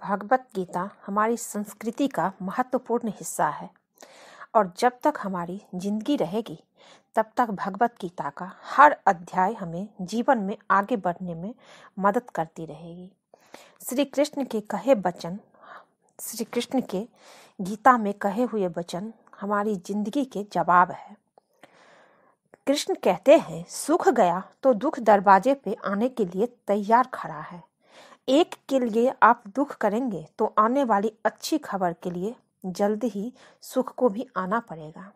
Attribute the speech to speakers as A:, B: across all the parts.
A: भगवत गीता हमारी संस्कृति का महत्वपूर्ण हिस्सा है और जब तक हमारी जिंदगी रहेगी तब तक भगवत गीता का हर अध्याय हमें जीवन में आगे बढ़ने में मदद करती रहेगी। श्री कृष्ण के गीता में कहे हुए वचन हमारी जिंदगी के जवाब है। कृष्ण कहते हैं, सुख गया तो दुख दरवाजे पे आने के लिए तैयार खड़ा है। एक के लिए आप दुख करेंगे तो आने वाली अच्छी खबर के लिए जल्द ही सुख को भी आना पड़ेगा।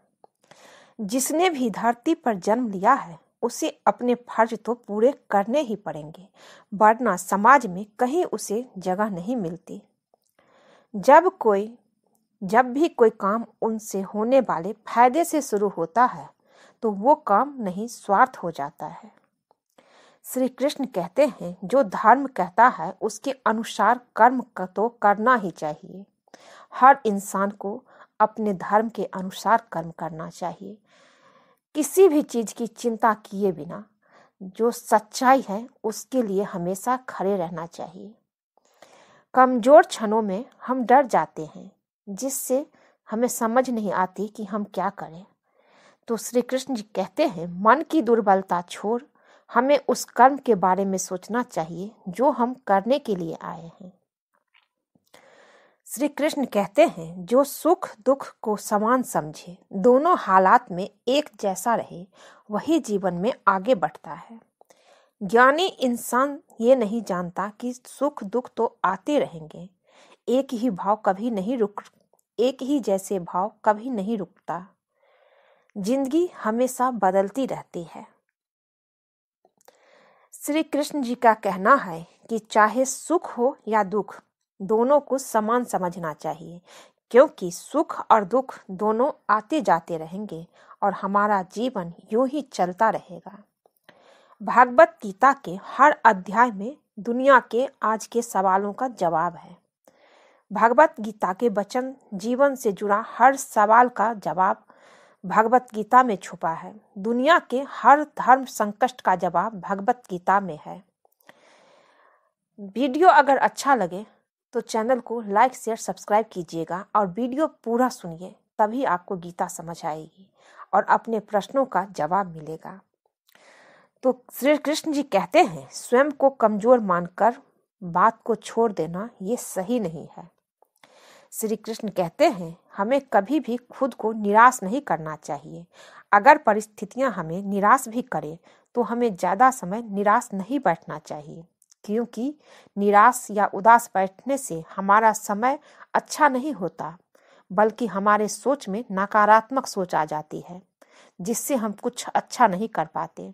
A: जिसने भी धरती पर जन्म लिया है उसे अपने फर्ज तो पूरे करने ही पड़ेंगे, वरना समाज में कहीं उसे जगह नहीं मिलती। जब भी कोई काम उनसे होने वाले फायदे से शुरू होता है तो वो काम नहीं स्वार्थ हो जाता है। श्री कृष्ण कहते हैं, जो धर्म कहता है उसके अनुसार कर्म तो करना ही चाहिए। हर इंसान को अपने धर्म के अनुसार कर्म करना चाहिए, किसी भी चीज की चिंता किए बिना। जो सच्चाई है उसके लिए हमेशा खड़े रहना चाहिए। कमजोर क्षणों में हम डर जाते हैं, जिससे हमें समझ नहीं आती कि हम क्या करें। तो श्री कृष्ण जी कहते हैं, मन की दुर्बलता छोड़ हमें उस कर्म के बारे में सोचना चाहिए जो हम करने के लिए आए हैं। श्री कृष्ण कहते हैं, जो सुख दुख को समान समझे, दोनों हालात में एक जैसा रहे, वही जीवन में आगे बढ़ता है। ज्ञानी इंसान ये नहीं जानता कि सुख दुख तो आते रहेंगे, एक ही जैसे भाव कभी नहीं रुकता। जिंदगी हमेशा बदलती रहती है। श्री कृष्ण जी का कहना है कि चाहे सुख हो या दुख, दोनों को समान समझना चाहिए, क्योंकि सुख और दुख दोनों आते जाते रहेंगे और हमारा जीवन यूं ही चलता रहेगा। भागवत गीता के हर अध्याय में दुनिया के आज के सवालों का जवाब है। भागवत गीता के वचन जीवन से जुड़ा हर सवाल का जवाब भगवत गीता में छुपा है। दुनिया के हर धर्म संकट का जवाब भगवत गीता में है। वीडियो अगर अच्छा लगे तो चैनल को लाइक शेयर सब्सक्राइब कीजिएगा और वीडियो पूरा सुनिए, तभी आपको गीता समझ आएगी और अपने प्रश्नों का जवाब मिलेगा। तो श्री कृष्ण जी कहते हैं, स्वयं को कमजोर मानकर बात को छोड़ देना ये सही नहीं है। श्री कृष्ण कहते हैं, हमें कभी भी खुद को निराश नहीं करना चाहिए। अगर परिस्थितियां हमें निराश भी करें तो हमें ज्यादा समय निराश नहीं बैठना चाहिए, क्योंकि निराश या उदास बैठने से हमारा समय अच्छा नहीं होता, बल्कि हमारे सोच में नकारात्मक सोच आ जाती है, जिससे हम कुछ अच्छा नहीं कर पाते।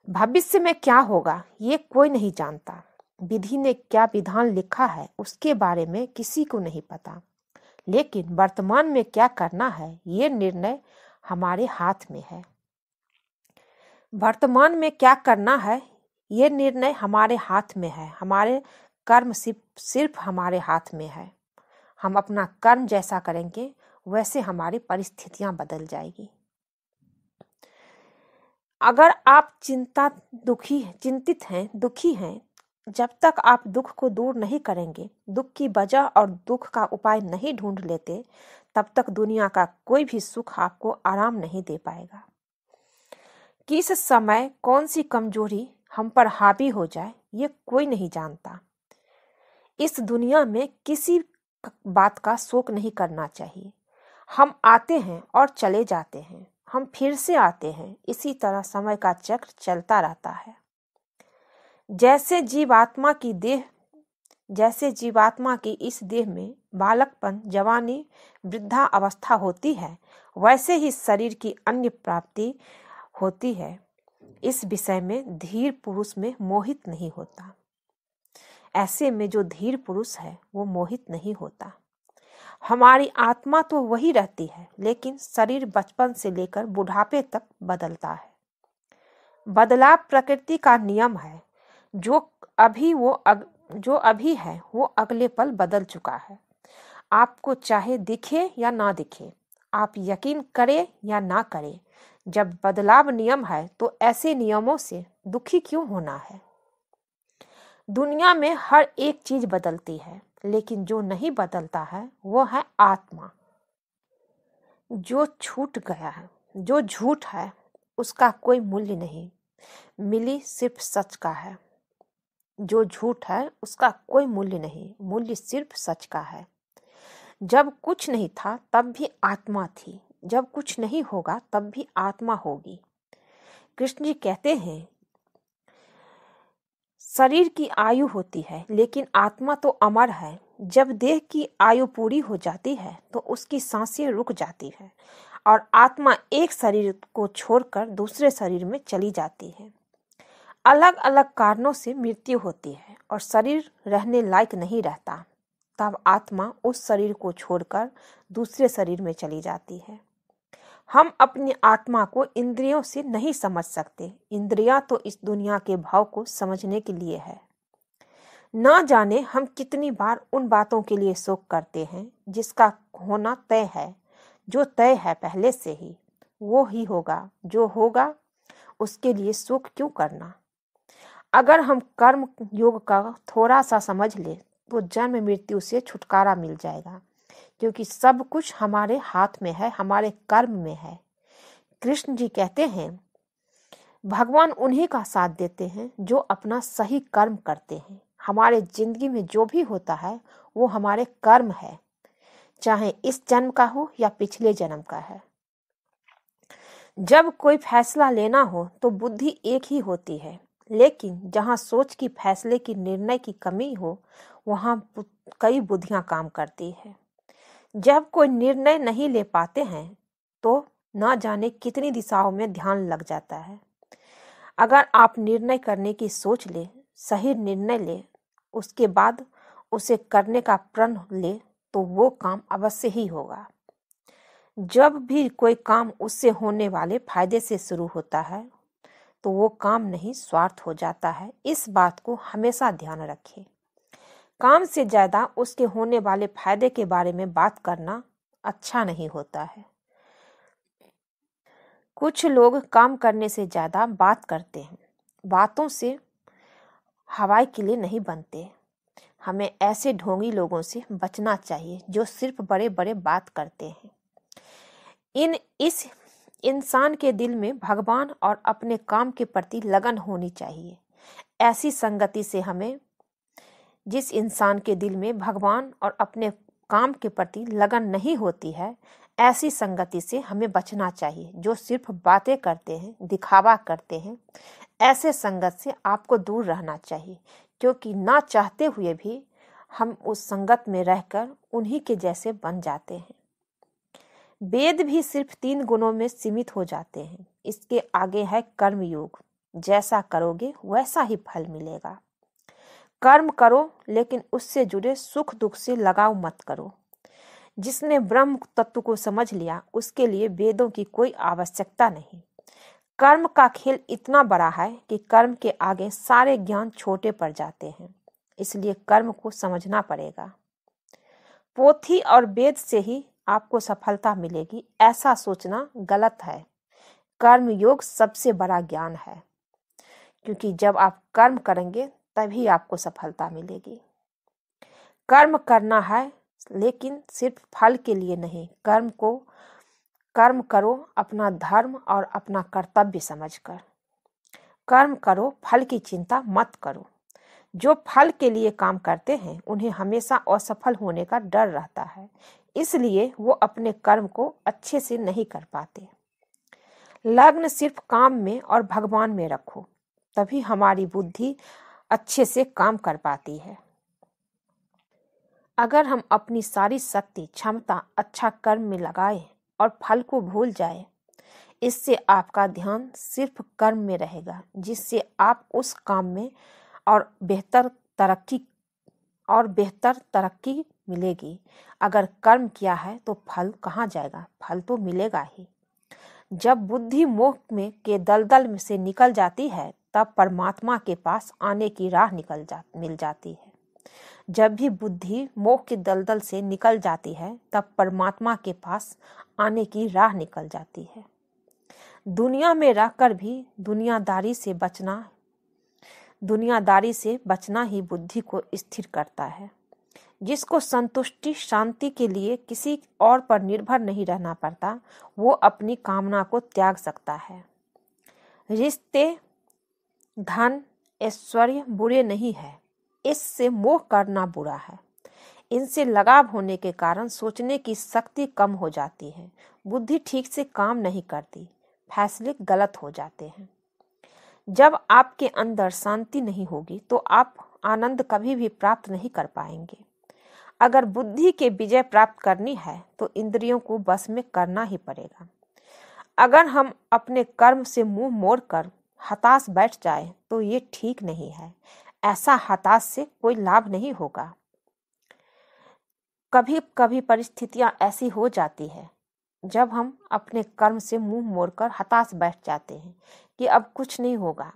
A: भविष्य में क्या होगा ये कोई नहीं जानता। विधि ने क्या विधान लिखा है उसके बारे में किसी को नहीं पता, लेकिन वर्तमान में क्या करना है ये निर्णय हमारे हाथ में है। वर्तमान में क्या करना है ये निर्णय हमारे हाथ में है। हमारे कर्म सिर्फ हमारे हाथ में है। हम अपना कर्म जैसा करेंगे वैसे हमारी परिस्थितियां बदल जाएगी। अगर आप चिंतित हैं, दुखी हैं, जब तक आप दुख को दूर नहीं करेंगे, दुख की वजह और दुख का उपाय नहीं ढूंढ लेते, तब तक दुनिया का कोई भी सुख आपको आराम नहीं दे पाएगा। किस समय कौन सी कमजोरी हम पर हावी हो जाए ये कोई नहीं जानता। इस दुनिया में किसी बात का शोक नहीं करना चाहिए। हम आते हैं और चले जाते हैं, हम फिर से आते हैं, इसी तरह समय का चक्र चलता रहता है। जैसे जीवात्मा की इस देह में बालकपन, जवानी, वृद्धा अवस्था होती है, वैसे ही शरीर की अन्य प्राप्ति होती है। इस विषय में धीर पुरुष में मोहित नहीं होता। ऐसे में जो धीर पुरुष है वो मोहित नहीं होता। हमारी आत्मा तो वही रहती है, लेकिन शरीर बचपन से लेकर बुढ़ापे तक बदलता है। बदलाव प्रकृति का नियम है। जो अभी है वो अगले पल बदल चुका है। आपको चाहे दिखे या ना दिखे, आप यकीन करें या ना करें, जब बदलाव नियम है तो ऐसे नियमों से दुखी क्यों होना है। दुनिया में हर एक चीज बदलती है, लेकिन जो नहीं बदलता है वो है आत्मा। जो छूट गया है, जो झूठ है, उसका कोई मूल्य नहीं, मिली सिर्फ सच का है। जो झूठ है उसका कोई मूल्य नहीं, मूल्य सिर्फ सच का है। जब कुछ नहीं था तब भी आत्मा थी, जब कुछ नहीं होगा तब भी आत्मा होगी। कृष्ण जी कहते हैं, शरीर की आयु होती है लेकिन आत्मा तो अमर है। जब देह की आयु पूरी हो जाती है तो उसकी सांसें रुक जाती है और आत्मा एक शरीर को छोड़कर दूसरे शरीर में चली जाती है। अलग अलग कारणों से मृत्यु होती है और शरीर रहने लायक नहीं रहता। तब आत्मा उस शरीर को छोड़कर दूसरे शरीर में चली जाती है। हम अपनी आत्मा को इंद्रियों से नहीं समझ सकते। इंद्रियां तो इस दुनिया के भाव को समझने के लिए है। ना जाने हम कितनी बार उन बातों के लिए शोक करते हैं जिसका होना तय है। जो तय है पहले से ही वो ही होगा, जो होगा उसके लिए शोक क्यों करना। अगर हम कर्म योग का थोड़ा सा समझ ले तो जन्म मृत्यु से छुटकारा मिल जाएगा, क्योंकि सब कुछ हमारे हाथ में है, हमारे कर्म में है। कृष्ण जी कहते हैं, भगवान उन्हीं का साथ देते हैं जो अपना सही कर्म करते हैं। हमारे जिंदगी में जो भी होता है वो हमारे कर्म है, चाहे इस जन्म का हो या पिछले जन्म का है। जब कोई फैसला लेना हो तो बुद्धि एक ही होती है, लेकिन जहाँ सोच की फैसले की निर्णय की कमी हो वहाँ कई बुद्धियां काम करती है। जब कोई निर्णय नहीं ले पाते हैं तो ना जाने कितनी दिशाओं में ध्यान लग जाता है। अगर आप निर्णय करने की सोच ले, सही निर्णय ले, उसके बाद उसे करने का प्रण ले तो वो काम अवश्य ही होगा। जब भी कोई काम उससे होने वाले फायदे से शुरू होता है तो वो काम नहीं स्वार्थ हो जाता है। इस बात को हमेशा ध्यान रखें। काम से ज्यादा उसके होने वाले फायदे के बारे में बात करना अच्छा नहीं होता है। कुछ लोग काम करने से ज्यादा बात करते हैं। बातों से हवाई किले नहीं बनते। हमें ऐसे ढोंगी लोगों से बचना चाहिए जो सिर्फ बड़े बड़े बात करते हैं। इस इंसान के दिल में भगवान और अपने काम के प्रति लगन होनी चाहिए। ऐसी संगति से हमें, जिस इंसान के दिल में भगवान और अपने काम के प्रति लगन नहीं होती है, ऐसी संगति से हमें बचना चाहिए। जो सिर्फ बातें करते हैं, दिखावा करते हैं, ऐसे संगत से आपको दूर रहना चाहिए, क्योंकि ना चाहते हुए भी हम उस संगत में रहकर उन्हीं के जैसे बन जाते हैं। वेद भी सिर्फ 3 गुणों में सीमित हो जाते हैं। इसके आगे है कर्मयोग। जैसा करोगे वैसा ही फल मिलेगा। कर्म करो, लेकिन उससे जुड़े सुख दुख से लगाव मत करो। जिसने ब्रह्म तत्व को समझ लिया उसके लिए वेदों की कोई आवश्यकता नहीं। कर्म का खेल इतना बड़ा है कि कर्म के आगे सारे ज्ञान छोटे पड़ जाते हैं, इसलिए कर्म को समझना पड़ेगा। पोथी और वेद से ही आपको सफलता मिलेगी, ऐसा सोचना गलत है। कर्म योग सबसे बड़ा ज्ञान है, क्योंकि जब आप कर्म करेंगे तभी आपको सफलता मिलेगी। कर्म करना है, लेकिन सिर्फ फल के लिए नहीं। कर्म करो अपना धर्म और अपना कर्तव्य समझकर। कर्म करो, फल की चिंता मत करो। जो फल के लिए काम करते हैं उन्हें हमेशा असफल होने का डर रहता है, इसलिए वो अपने कर्म को अच्छे से नहीं कर पाते। लग्न सिर्फ काम में और भगवान में रखो, तभी हमारी बुद्धि अच्छे से काम कर पाती है। अगर हम अपनी सारी शक्ति क्षमता अच्छा कर्म में लगाएं और फल को भूल जाएं, इससे आपका ध्यान सिर्फ कर्म में रहेगा, जिससे आप उस काम में और बेहतर तरक्की मिलेगी। अगर कर्म किया है तो फल कहाँ जाएगा? फल तो मिलेगा ही। जब बुद्धि मोह में के दलदल में से निकल जाती है तब परमात्मा के पास आने की राह मिल जाती है। जब भी बुद्धि मोह के दलदल से निकल जाती है तब परमात्मा के पास आने की राह निकल जाती है। दुनिया में रहकर भी दुनियादारी से बचना, दुनियादारी से बचना ही बुद्धि को स्थिर करता है। जिसको संतुष्टि शांति के लिए किसी और पर निर्भर नहीं रहना पड़ता, वो अपनी कामना को त्याग सकता है। रिश्ते, धन, ऐश्वर्य बुरे नहीं है, इससे मोह करना बुरा है। इनसे लगाव होने के कारण सोचने की शक्ति कम हो जाती है, बुद्धि ठीक से काम नहीं करती, फैसले गलत हो जाते हैं। जब आपके अंदर शांति नहीं होगी तो आप आनंद कभी भी प्राप्त नहीं कर पाएंगे। अगर बुद्धि के विजय प्राप्त करनी है तो इंद्रियों को बस में करना ही पड़ेगा। अगर हम अपने कर्म से मुंह मोड़कर हताश बैठ जाए तो ये ठीक नहीं है। ऐसा हताश से कोई लाभ नहीं होगा। कभी कभी परिस्थितियां ऐसी हो जाती है जब हम अपने कर्म से मुंह मोड़कर हताश बैठ जाते हैं कि अब कुछ नहीं होगा,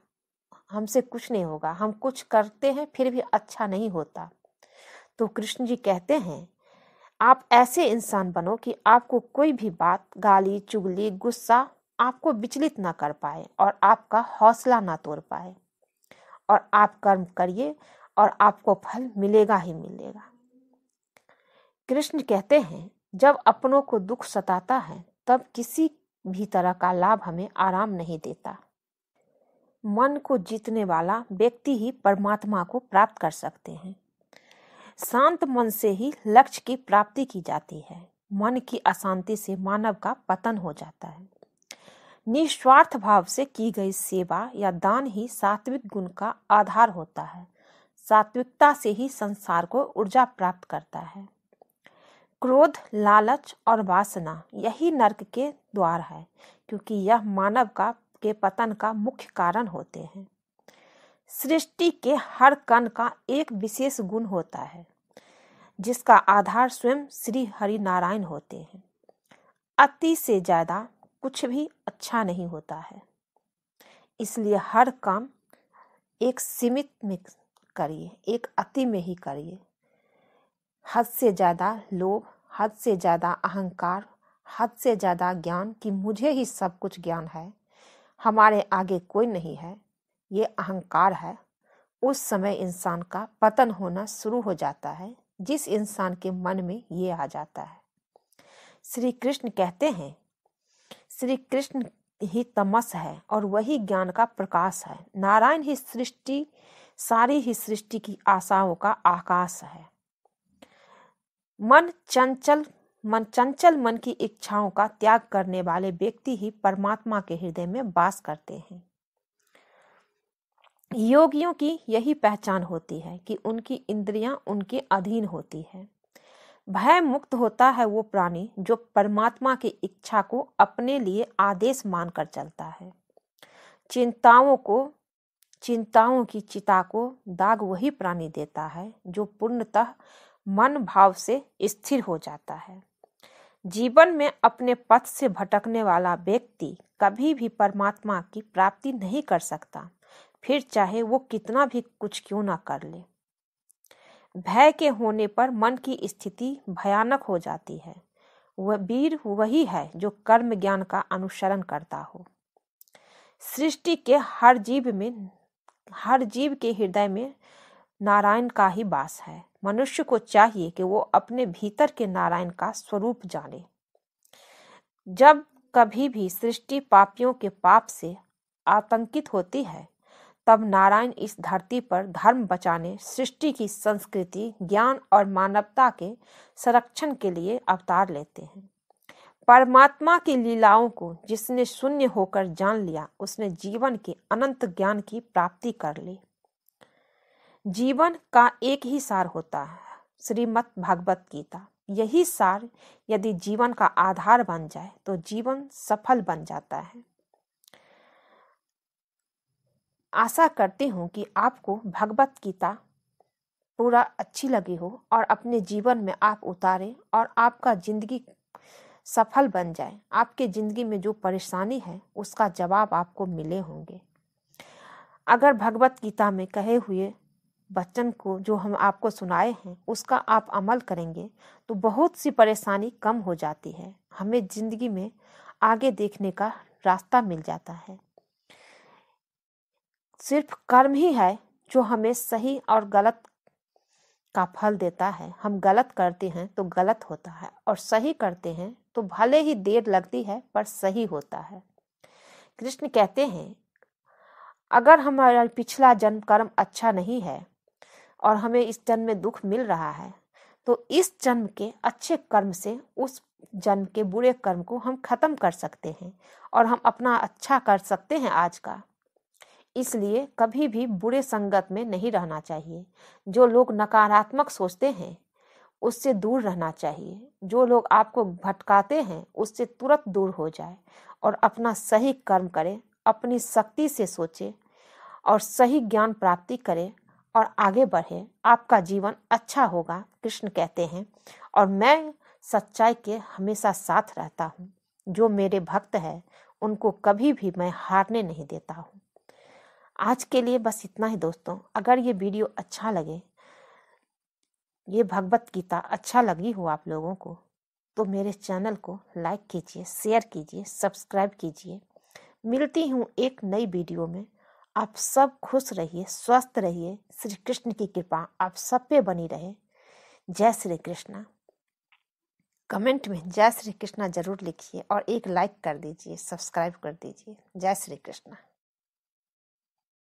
A: हमसे कुछ नहीं होगा, हम कुछ करते हैं फिर भी अच्छा नहीं होता। तो कृष्ण जी कहते हैं, आप ऐसे इंसान बनो कि आपको कोई भी बात, गाली, चुगली, गुस्सा आपको विचलित ना कर पाए और आपका हौसला ना तोड़ पाए। और आप कर्म करिए और आपको फल मिलेगा ही मिलेगा। कृष्ण कहते हैं, जब अपनों को दुख सताता है तब किसी भी तरह का लाभ हमें आराम नहीं देता। मन को जीतने वाला व्यक्ति ही परमात्मा को प्राप्त कर सकते हैं। शांत मन से ही लक्ष्य की प्राप्ति की जाती है। मन की अशांति से मानव का पतन हो जाता है। निस्वार्थ भाव से की गई सेवा या दान ही सात्विक गुण का आधार होता है। सात्विकता से ही संसार को ऊर्जा प्राप्त करता है। क्रोध, लालच और वासना यही नरक के द्वार है, क्योंकि यह मानव के पतन का मुख्य कारण होते हैं। सृष्टि के हर कण का एक विशेष गुण होता है जिसका आधार स्वयं श्री हरि नारायण होते हैं। अति से ज्यादा कुछ भी अच्छा नहीं होता है, इसलिए हर काम एक सीमित में करिए, एक अति में ही करिए। हद से ज्यादा लोभ, हद से ज्यादा अहंकार, हद से ज्यादा ज्ञान कि मुझे ही सब कुछ ज्ञान है, हमारे आगे कोई नहीं है, ये अहंकार है। उस समय इंसान का पतन होना शुरू हो जाता है, जिस इंसान के मन में ये आ जाता है। श्री कृष्ण कहते हैं, श्री कृष्ण ही तमस है और वही ज्ञान का प्रकाश है। नारायण ही सृष्टि, सारी ही सृष्टि की आशाओं का आकाश है। चंचल मन की इच्छाओं का त्याग करने वाले व्यक्ति ही परमात्मा के हृदय में वास करते हैं। योगियों की यही पहचान होती है कि उनकी इंद्रियां उनके अधीन होती है। भय मुक्त होता है वो प्राणी जो परमात्मा की इच्छा को अपने लिए आदेश मानकर चलता है। चिंताओं की चिता को दाग वही प्राणी देता है जो पूर्णतः मन भाव से स्थिर हो जाता है। जीवन में अपने पथ से भटकने वाला व्यक्ति कभी भी परमात्मा की प्राप्ति नहीं कर सकता, फिर चाहे वो कितना भी कुछ क्यों ना कर ले। भय के होने पर मन की स्थिति भयानक हो जाती है। वह वीर वही है जो कर्म ज्ञान का अनुसरण करता हो। सृष्टि के हर जीव के हृदय में नारायण का ही वास है। मनुष्य को चाहिए कि वो अपने भीतर के नारायण का स्वरूप जाने। जब कभी भी सृष्टि पापियों के पाप से आतंकित होती है, तब नारायण इस धरती पर धर्म बचाने, सृष्टि की संस्कृति, ज्ञान और मानवता के संरक्षण के लिए अवतार लेते हैं। परमात्मा की लीलाओं को जिसने शून्य होकर जान लिया, उसने जीवन के अनंत ज्ञान की प्राप्ति कर ली। जीवन का एक ही सार होता है, श्रीमद् भागवत गीता। यही सार यदि जीवन का आधार बन जाए तो जीवन सफल बन जाता है। आशा करती हूँ कि आपको भगवत गीता पूरा अच्छी लगी हो और अपने जीवन में आप उतारें और आपका जिंदगी सफल बन जाए। आपके जिंदगी में जो परेशानी है उसका जवाब आपको मिले होंगे। अगर भगवत गीता में कहे हुए वचन को जो हम आपको सुनाए हैं उसका आप अमल करेंगे तो बहुत सी परेशानी कम हो जाती है। हमें जिंदगी में आगे देखने का रास्ता मिल जाता है। सिर्फ कर्म ही है जो हमें सही और गलत का फल देता है। हम गलत करते हैं तो गलत होता है, और सही करते हैं तो भले ही देर लगती है पर सही होता है। कृष्ण कहते हैं, अगर हमारा पिछला जन्म कर्म अच्छा नहीं है और हमें इस जन्म में दुख मिल रहा है, तो इस जन्म के अच्छे कर्म से उस जन्म के बुरे कर्म को हम खत्म कर सकते हैं और हम अपना अच्छा कर सकते हैं आज का। इसलिए कभी भी बुरे संगत में नहीं रहना चाहिए। जो लोग नकारात्मक सोचते हैं उससे दूर रहना चाहिए। जो लोग आपको भटकाते हैं उससे तुरंत दूर हो जाए और अपना सही कर्म करें, अपनी शक्ति से सोचे और सही ज्ञान प्राप्ति करें और आगे बढ़े। आपका जीवन अच्छा होगा, कृष्ण कहते हैं, और मैं सच्चाई के हमेशा साथ रहता हूँ। जो मेरे भक्त है उनको कभी भी मैं हारने नहीं देता हूँ। आज के लिए बस इतना ही दोस्तों। अगर ये वीडियो अच्छा लगे, ये भगवत गीता अच्छा लगी हो आप लोगों को, तो मेरे चैनल को लाइक कीजिए, शेयर कीजिए, सब्सक्राइब कीजिए। मिलती हूँ एक नई वीडियो में। आप सब खुश रहिए, स्वस्थ रहिए। श्री कृष्ण की कृपा आप सब पे बनी रहे। जय श्री कृष्णा। कमेंट में जय श्री कृष्णा जरूर लिखिए और एक लाइक कर दीजिए, सब्सक्राइब कर दीजिए। जय श्री कृष्णा।